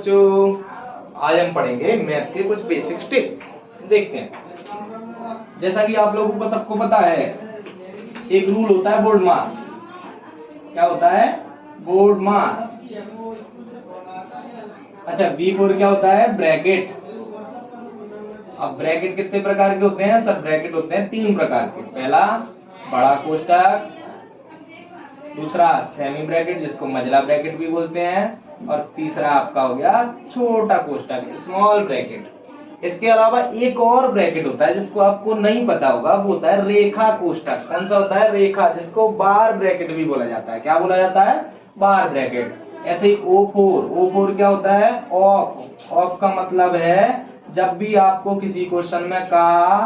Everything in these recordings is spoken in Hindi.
बच्चों, आज हम पढ़ेंगे मैथ के कुछ बेसिक टिप्स। देखते हैं, जैसा कि आप लोगों को सबको पता है, एक रूल होता है बोर्ड मास। क्या होता है? बोर्ड मास। अच्छा, B4 क्या होता है? ब्रैकेट। अब ब्रैकेट कितने प्रकार के होते हैं? सर ब्रैकेट होते हैं 3 प्रकार के। पहला बड़ा कोष्ठक, दूसरा सेमी ब्रैकेट जिसको मझला ब्रैकेट भी बोलते हैं, और तीसरा आपका हो गया छोटा कोष्ठक, स्मॉल ब्रैकेट। इसके अलावा एक और ब्रैकेट होता है जिसको आपको नहीं पता होगा, वो होता है रेखा कोष्ठक। कौन सा होता है? रेखा, जिसको बार ब्रैकेट भी बोला जाता है। क्या बोला जाता है? बार ब्रैकेट। ऐसे ही O4 क्या होता है? ऑफ। ऑफ का मतलब है जब भी आपको किसी क्वेश्चन में का,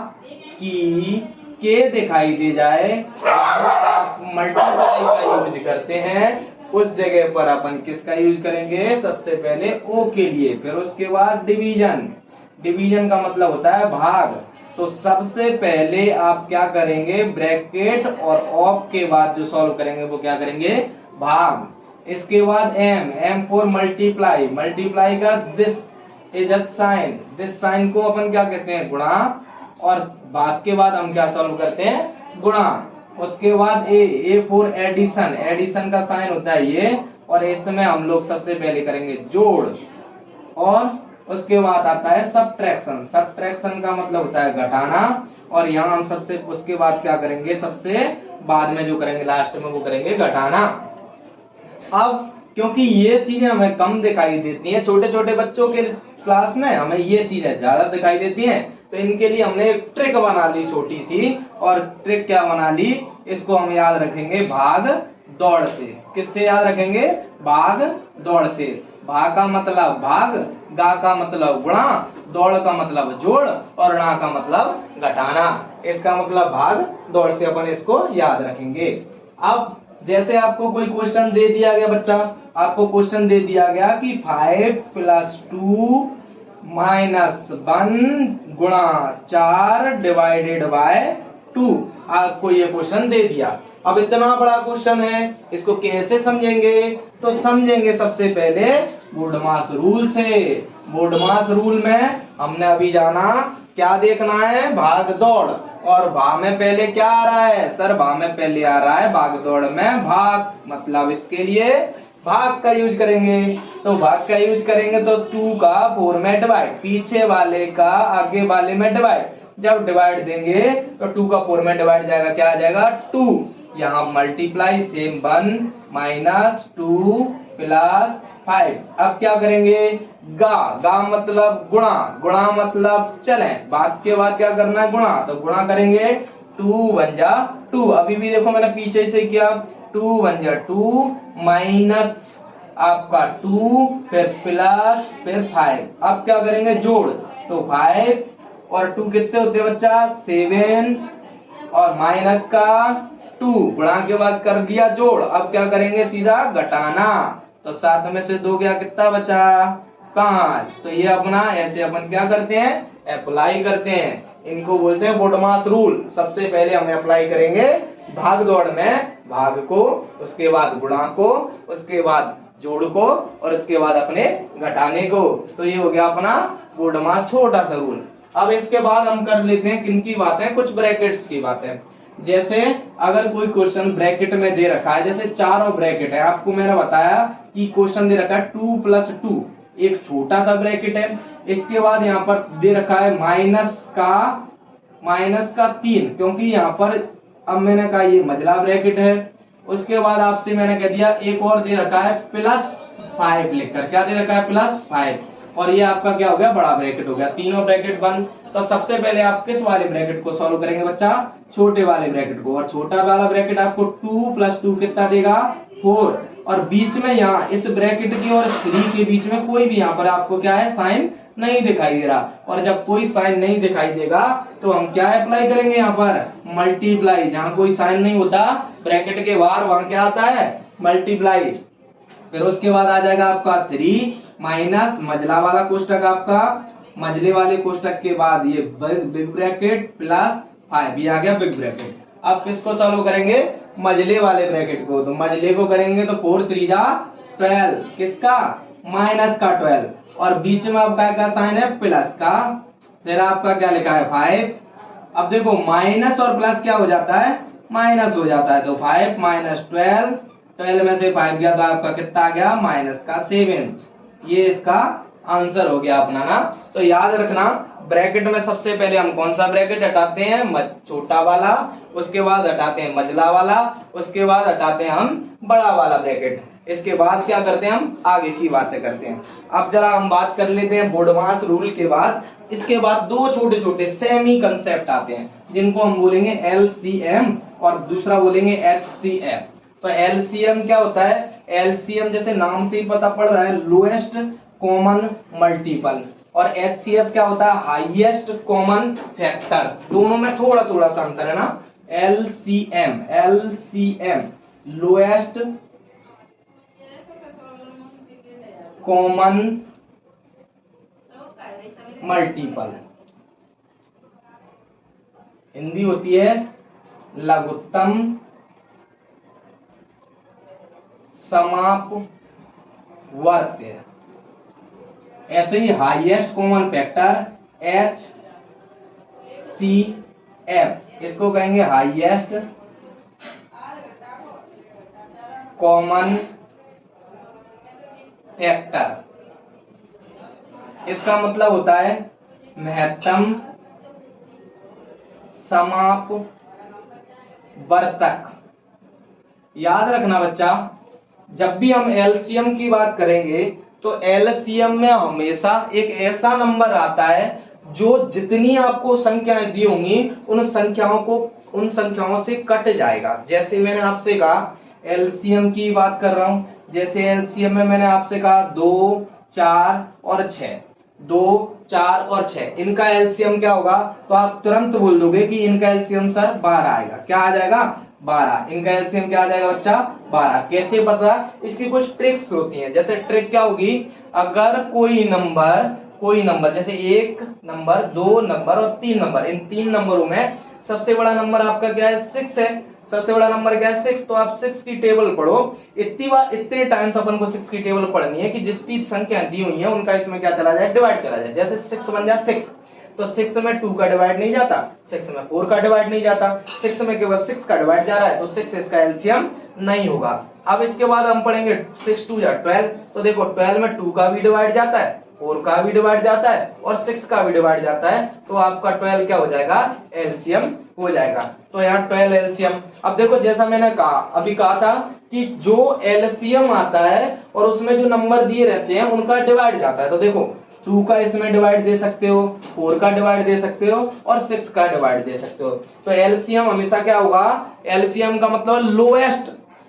की, के दिखाई दे जाए, आप मल्टीप्लाई का यूज करते हैं, उस जगह पर अपन किसका यूज करेंगे? सबसे पहले O के लिए, फिर उसके बाद डिवीजन। डिवीजन का मतलब होता है भाग। तो सबसे पहले आप क्या करेंगे? ब्रैकेट और ऑफ के बाद जो सॉल्व करेंगे वो क्या करेंगे? भाग। इसके बाद M फॉर मल्टीप्लाई। मल्टीप्लाई का this is a sign. This sign को अपन क्या कहते हैं? गुणा। और भाग के बाद हम क्या सॉल्व करते हैं? गुणा। उसके बाद ए फॉर एडिशन। एडिशन का साइन होता है ये, और इसमें हम लोग सबसे पहले करेंगे जोड़। और उसके बाद आता है सबट्रैक्शन। सबट्रैक्शन का मतलब होता है घटाना, और यहाँ हम सबसे उसके बाद क्या करेंगे? सबसे बाद में जो करेंगे लास्ट में वो करेंगे घटाना। अब क्योंकि ये चीजें हमें कम दिखाई देती हैं, छोटे छोटे बच्चों के क्लास में हमें ये चीजें ज्यादा दिखाई देती हैं, तो इनके लिए हमने एक ट्रिक बना ली छोटी सी। और ट्रिक क्या बना ली? इसको हम याद रखेंगे भाग दौड़ से। किससे याद रखेंगे? भाग दौड़ से। भाग का मतलब भाग, गा का मतलब गुणा, दौड़ का मतलब जोड़, और णा का मतलब घटाना। इसका मतलब भाग दौड़ से अपन इसको याद रखेंगे। अब जैसे आपको कोई क्वेश्चन दे दिया गया बच्चा, आपको क्वेश्चन दे दिया गया कि 5 + 2 - 1 गुणा 4 डिवाइडेड बाय 2। आपको ये क्वेश्चन दे दिया। अब इतना बड़ा क्वेश्चन है, इसको कैसे समझेंगे? तो समझेंगे सबसे पहले बोर्डमास रूल से। बोर्डमास रूल में हमने अभी जाना क्या देखना है? भाग दौड़। और भा में पहले क्या आ रहा है? सर भा में पहले आ रहा है भाग दौड़ में भाग, मतलब इसके लिए भाग का यूज करेंगे। तो भाग का यूज करेंगे तो 2 का 4 में डिवाइड, पीछे वाले का आगे वाले में डिवाइड। जब डिवाइड देंगे तो 2 का 4 में डिवाइड जाएगा, क्या आ जाएगा? 2। यहाँ मल्टीप्लाई सेम 1 - 2 + 5। अब क्या करेंगे? गा मतलब गुणा, गुणा मतलब चले, भाग के बाद क्या करना है? गुणा। तो गुणा करेंगे 2 × 1 = 2। अभी भी देखो मैंने पीछे से किया, 2 × 1 = 2 माइनस आपका 2, फिर प्लस, फिर 5। अब क्या करेंगे? जोड़। तो 5 और 2 कितने होते हैं बच्चा? 7, और माइनस का 2, गुणा के बाद कर दिया जोड़। अब क्या करेंगे? सीधा घटाना। तो 7 में से 2 गया, कितना बचा? 5। तो ये अपना ऐसे अपन क्या करते हैं? अप्लाई करते हैं। इनको बोलते हैं बोर्डमास रूल। सबसे पहले हम अप्लाई करेंगे भाग दौड़ में भाग को, उसके बाद गुणा को, उसके बाद जोड़ को, और उसके बाद अपने घटाने को। तो ये हो गया अपना बोर्डमास छोटा सा रूल। अब इसके बाद हम कर लेते हैं किनकी बातें? कुछ ब्रैकेट्स की बातें। जैसे अगर कोई क्वेश्चन ब्रैकेट में दे रखा है, जैसे चारों ब्रैकेट है, आपको मैंने बताया कि क्वेश्चन दे रखा है 2 + 2, एक छोटा सा ब्रैकेट है। इसके बाद यहाँ पर दे रखा है माइनस का 3, क्योंकि यहाँ पर अब मैंने कहा ये मझला ब्रैकेट है। उसके बाद आपसे मैंने कह दिया एक और दे रखा है +5 लिखकर। क्या दे रखा है? +5। और ये आपका क्या हो गया? बड़ा ब्रैकेट हो गया। तीनों ब्रैकेट बंद। तो सबसे पहले आप किस वाले ब्रैकेट को सॉल्व करेंगे बच्चा? छोटे वाले ब्रैकेट को। और छोटा वाला ब्रैकेट आपको 2 + 2 कितना देगा? 4। और बीच में यहाँ इस ब्रैकेट की और 3 के बीच में कोई भी यहाँ पर आपको क्या है? साइन नहीं दिखाई दे रहा। और जब कोई साइन नहीं दिखाई देगा तो हम क्या अप्लाई करेंगे? यहाँ पर मल्टीप्लाई। जहाँ कोई साइन नहीं होता ब्रैकेट के बाहर, वहां क्या आता है? मल्टीप्लाई। फिर उसके बाद आ जाएगा आपका 3 माइनस मझला वाला कोष्टक, आपका मझले वाले कोष्टक के बाद ये बिग ब्रैकेट प्लस 5, ये आ गया बिग ब्रैकेट। अब किसको सॉल्व करेंगे? मझले वाले ब्रैकेट को। तो मझले को करेंगे तो 4 × 3 = 12, किसका? माइनस का 12। और बीच में आपका क्या साइन है, प्लस का, फिर आपका क्या लिखा है 5। अब देखो माइनस और प्लस क्या हो जाता है, माइनस हो जाता है, तो 5 माइनस 12, 12 में से 5 गया तो आपका कितना आ गया, माइनस का 7। ये इसका आंसर हो गया अपना ना। तो याद रखना ब्रैकेट में सबसे पहले हम कौन सा ब्रैकेट हटाते हैं, छोटा वाला, उसके बाद हटाते हैं मझला वाला, उसके बाद हटाते हैं हम बड़ा वाला ब्रैकेट, इसके बाद क्या करते हैं हम आगे की बातें करते हैं। अब जरा हम बात कर लेते हैं बोडमास रूल के बाद। इसके बाद दो छोटे छोटे सेमी कंसेप्ट आते हैं जिनको हम बोलेंगे एलसीएम और दूसरा बोलेंगे एचसीएफ। तो एलसीएम क्या होता है, एलसीएम जैसे नाम से ही पता पड़ रहा है लोएस्ट कॉमन मल्टीपल, और एचसीएफ क्या होता है, हाईएस्ट कॉमन फैक्टर। दोनों में थोड़ा थोड़ा सा अंतर है ना। LCM lowest common multiple, Hindi होती है लघुत्तम समापवर्त्य। ऐसे ही हाईएस्ट कॉमन फैक्टर HCF, इसको कहेंगे हाईएस्ट कॉमन फैक्टर। इसका मतलब होता है महत्तम समापवर्तक। याद रखना बच्चा, जब भी हम एलसीएम की बात करेंगे तो एलसीएम में हमेशा एक ऐसा नंबर आता है जो जितनी आपको संख्याएं दी होंगी उन संख्याओं से कट जाएगा। जैसे मैंने आपसे कहा एलसीएम की बात कर रहा हूं, जैसे एलसीएम में मैंने आपसे कहा 2, 4 और 6, 2, 4 और 6, इनका एलसीएम क्या होगा, तो आप तुरंत बोल दोगे कि इनका एलसीएम सर 12 आएगा। क्या आ जाएगा, 12। इनका एलसीएम क्या आ जाएगा बच्चा, 12। कैसे पता, इसकी कुछ ट्रिक्स होती हैं। जैसे ट्रिक क्या होगी, अगर कोई नंबर जैसे 1 नंबर, 2 नंबर और 3 नंबर, इन 3 नंबरों में सबसे बड़ा नंबर आपका क्या है, 6 है। सबसे बड़ा नंबर क्या है, 6। तो आप 6 की टेबल पढ़ो, इतने टाइम्स अपन को 6 की टेबल पढ़नी है कि जितनी संख्या दी हुई है उनका इसमें क्या चला जाए, डिवाइड चला जाए। जैसे 6 बन जाए 6, तो 6 में 2 का डिवाइड नहीं जाता, 6 में 4 का डिवाइड नहीं जाता, 6 में केवल 6 का डिवाइड जा रहा है, तो 6 इसका एलसीएम नहीं होगा। अब इसके बाद हम पढ़ेंगे 6 2 या 12, तो देखो 12 में 2 का भी डिवाइड जाता है, 4 का भी डिवाइड जाता है और 6 का भी डिवाइड जाता है, तो आपका 12 क्या हो जाएगा, एलसीएम हो जाएगा। तो यहाँ 12 एलसीएम। अब देखो जैसा मैंने अभी कहा था कि जो एलसीएम आता है और उसमें जो नंबर दिए रहते हैं उनका डिवाइड जाता है। तो देखो 2 का इसमें डिवाइड दे सकते हो, 4 का डिवाइड दे सकते हो और 6 का डिवाइड दे सकते हो। तो एलसीएम हमेशा क्या होगा, एलसीएम का मतलब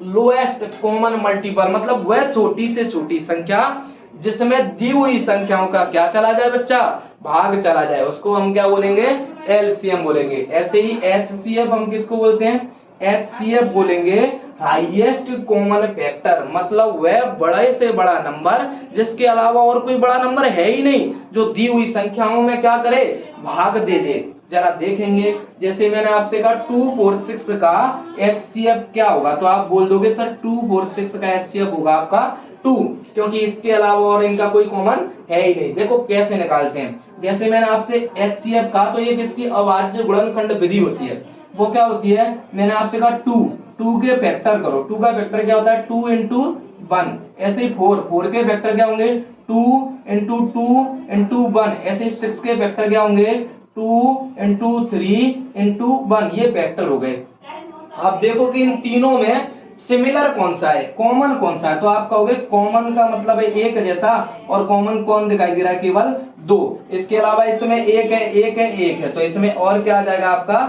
लोएस्ट कॉमन मल्टीपल, मतलब वह छोटी से छोटी संख्या जिसमें दी हुई संख्याओं का क्या चला जाए बच्चा, भाग चला जाए, उसको हम क्या बोलेंगे, एलसीएम बोलेंगे। ऐसे ही एचसीएफ हम किसको बोलते हैं, एचसीएफ बोलेंगे हाईएस्ट कॉमन फैक्टर, मतलब वह बड़े से बड़ा नंबर जिसके अलावा और कोई बड़ा नंबर है ही नहीं जो दी हुई संख्याओं में क्या करे, भाग दे दे। जरा देखेंगे, जैसे मैंने आपसे कहा 2 4 6 का एचसीएफ क्या होगा, तो आप बोल दोगे सर 2 4 6 का एचसीएफ होगा आपका 2, क्योंकि इसके अलावा और इनका कोई कॉमन है ही नहीं। देखो कैसे निकालते हैं, जैसे मैंने आपसे एचसीएफ कहा तो ये किसकी अभाज्य गुणनखंड विधि होती है, वो क्या होती है, मैंने आपसे कहा 2 के फैक्टर करो, 2 का फैक्टर क्या होता है 2 into 1। ऐसे ही 4 के फैक्टर क्या होंगे 2 into 2 into 1। ऐसे ही 6 के फैक्टर क्या होंगे 2 into 3 into 1। ये फैक्टर हो गए। आप देखो कि इन तीनों में सिमिलर कौन सा है, कॉमन कौन सा है, तो आप कहोगे कॉमन का मतलब है एक जैसा, और कॉमन कौन दिखाई दे रहा है, केवल 2। इसके अलावा इसमें एक है, तो इसमें और क्या आ जाएगा आपका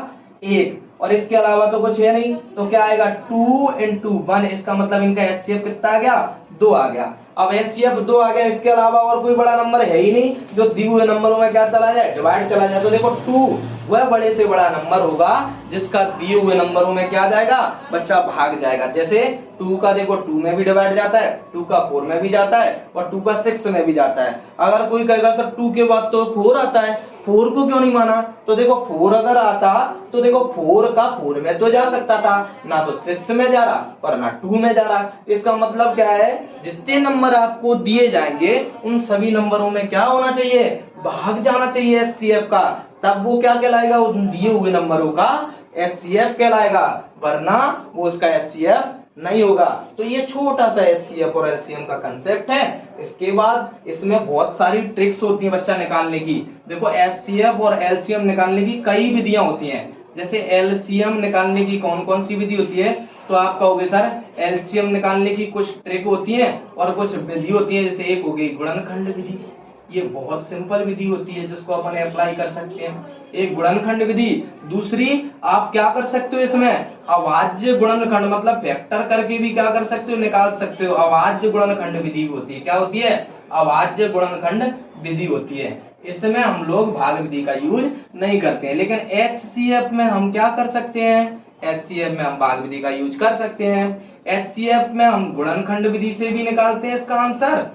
1, और इसके अलावा तो कुछ है नहीं, तो क्या आएगा 2 into 1। इसका मतलब इनका एचसीएफ कितना आ गया, 2 आ गया। अब एचसीएफ 2 आ गया, इसके अलावा और कोई बड़ा नंबर है ही नहीं जो दिए हुए नंबरों में क्या चला जाए, डिवाइड चला जाए। तो देखो 2 वह बड़े से बड़ा नंबर होगा जिसका दिए हुए नंबरों में क्या जाएगा बच्चा, भाग जाएगा। जैसे 2 का देखो 2 में भी डिवाइड जाता है, 2 का 4 में भी जाता है और 2 का 6 में भी जाता है। अगर कोई कहेगा सर 2 के बाद तो 4 आता है, 4 को क्यों नहीं माना? तो देखो 4 अगर आता तो देखो 4 का 4 में तो जा सकता था, ना तो 6 में जा रहा और ना 2 में जा रहा। इसका मतलब क्या है, जितने नंबर आपको दिए जाएंगे उन सभी नंबरों में क्या होना चाहिए, भाग जाना चाहिए एचसीएफ का, तब वो क्या कहलाएगा, उन दिए हुए नंबरों का एचसीएफ कहलाएगा, वरना वो उसका एचसीएफ नहीं होगा। तो ये छोटा सा एचसीएफ और एलसीएम का कंसेप्ट है। इसके बाद इसमें बहुत सारी ट्रिक्स होती है बच्चा निकालने की। देखो एचसीएफ और एलसीएम निकालने की कई विधियां होती हैं। जैसे एलसीएम निकालने की कौन कौन सी विधि होती है, तो आप कहोगे सर एलसीएम निकालने की कुछ ट्रिक होती है और कुछ विधि होती है। जैसे एक हो गई गुणनखंड विधि, ये बहुत सिंपल विधि होती है जिसको अपन अप्लाई कर सकते हैं, एक गुणनखंड विधि। दूसरी आप क्या कर सकते हो, इसमें अभाज्य गुणनखंड मतलब फैक्टर करके भी क्या कर सकते हो, निकाल सकते हो, अभाज्य गुणनखंड विधि होती है। क्या होती है, अभाज्य गुणनखंड विधि होती है। इसमें हम लोग भाग विधि का यूज नहीं करते हैं, लेकिन एचसीएफ में हम क्या कर सकते हैं, एचसीएफ में हम भाग विधि का यूज कर सकते हैं। एचसीएफ में हम गुणनखंड विधि से भी निकालते हैं इसका आंसर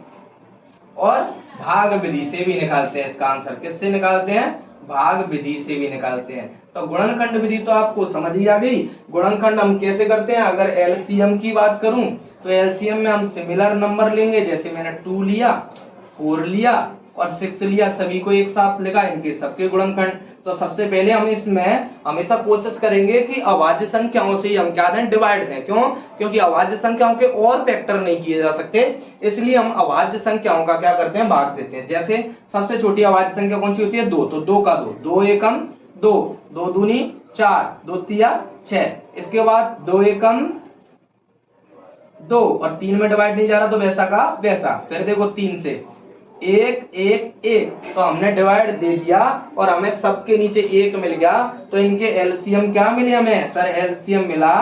और भाग विधि से भी निकालते हैं इसका आंसर। किससे निकालते हैं, भाग विधि से भी निकालते हैं। तो गुणनखंड विधि तो आपको समझ ही आ गई। गुणनखंड हम कैसे करते हैं, अगर एलसीएम की बात करूं तो एलसीएम में हम सिमिलर नंबर लेंगे, जैसे मैंने 2 लिया, 4 लिया और 6 लिया, सभी को एक साथ लिखा, इनके सबके गुणनखंड। तो सबसे पहले हम इसमें हमेशा कोशिश करेंगे कि अभाज्य संख्याओं से ही हम क्या दें, डिवाइड दें। क्यों, क्योंकि अभाज्य संख्याओं के और फैक्टर नहीं किए जा सकते, इसलिए हम अभाज्य संख्याओं का क्या करते हैं, भाग देते हैं। जैसे सबसे छोटी अभाज्य संख्या कौन सी होती है, 2, तो 2 का 2, 2 एकम 2, 2 दूनी 4, 2 तिया 6। इसके बाद 2 एकम 2 और 3 में डिवाइड नहीं जा रहा तो वैसा का वैसा। फिर देखो 3 से 1 1 1, तो हमने डिवाइड दे दिया और हमें सबके नीचे 1 मिल गया। तो इनके एलसीएम क्या मिले हमें, सर एलसीएम मिला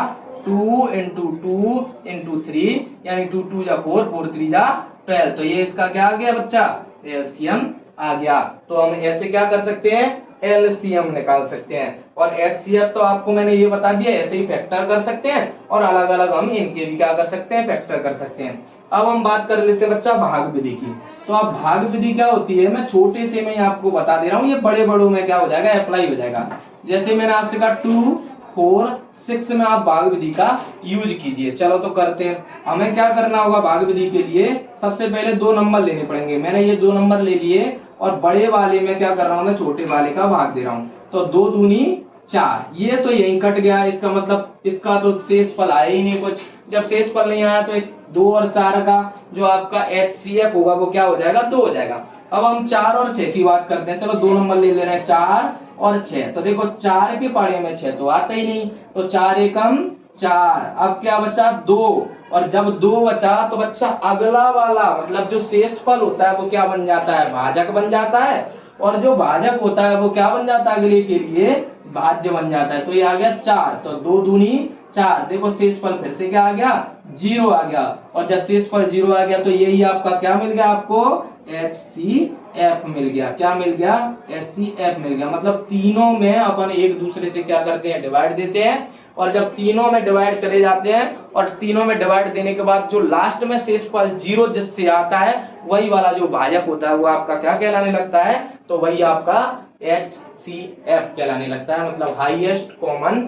2 into 2 into 3, यानी 2 2 जा 4, 4 3 जा 12। तो ये इसका क्या आ गया बच्चा, एलसीएम आ गया। तो हम ऐसे क्या कर सकते हैं, एलसीएम निकाल सकते हैं। और एचसीएफ तो आपको मैंने ये बता दिया, ऐसे ही फैक्टर कर सकते हैं और अलग अलग हम इनके भी क्या कर सकते हैं, फैक्टर कर सकते हैं। अब हम बात कर लेते हैं बच्चा भाग विधि की। तो अब भाग विधि क्या होती है, मैं छोटे से में आपको बता दे रहा हूँ, ये बड़े बड़ों में क्या हो जाएगा, अप्लाई हो जाएगा। जैसे मैंने आपसे कहा 2 4 6 में आप भाग विधि का यूज कीजिए। चलो तो करते हैं। हमें क्या करना होगा, भाग विधि के लिए सबसे पहले 2 नंबर लेने पड़ेंगे। मैंने ये 2 नंबर ले लिए और बड़े वाले में क्या कर रहा हूँ, मैं छोटे वाले का भाग दे रहा हूँ। तो 2 दूनी 4, ये तो यहीं कट गया, इसका मतलब इसका तो शेष फल आया ही नहीं कुछ। जब शेष फल नहीं आया तो इस 2 और 4 का जो आपका एचसीएफ होगा वो क्या हो जाएगा, 2 हो जाएगा। अब हम 4 और 6 की बात करते हैं। चलो 2 नंबर ले रहे हैं, 4 और 6। तो देखो 4 के पाड़े में 6 तो आता ही नहीं, तो 4 एकम 4। अब क्या बचा, 2, और जब 2 बचा तो बच्चा अगला वाला मतलब जो शेष फल होता है वो क्या बन जाता है, भाजक बन जाता है। और जो भाजक होता है वो क्या बन जाता है, अगले के लिए भाज्य बन जाता है। तो ये आ गया 4, तो 2 दूनी 4। देखो शेष फल फिर से क्या आ गया, 0 आ गया। और जब शेष फल 0 आ गया तो यही आपका क्या मिल गया, आपको HCF मिल गया। क्या मिल गया, HCF मिल गया। मतलब तीनों में अपन एक दूसरे से क्या करते हैं, डिवाइड देते हैं। और जब तीनों में डिवाइड चले जाते हैं और तीनों में डिवाइड देने के बाद जो लास्ट में शेष फल 0 जिससे आता है वही वाला जो भाजक होता है वो आपका क्या कहलाने लगता है, तो वही आपका HCF कहलाने लगता है, मतलब हाईएस्ट कॉमन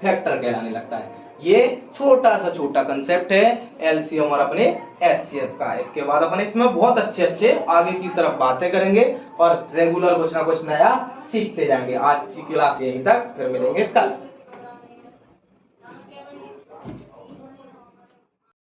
फैक्टर कहलाने लगता है। ये छोटा सा छोटा कंसेप्ट है एलसीएम और अपने एचसीएफ का। इसके बाद अपन इसमें बहुत अच्छे आगे की तरफ बातें करेंगे और रेगुलर कुछ ना कुछ नया सीखते जाएंगे। आज की क्लास यहीं तक, फिर मिलेंगे कल।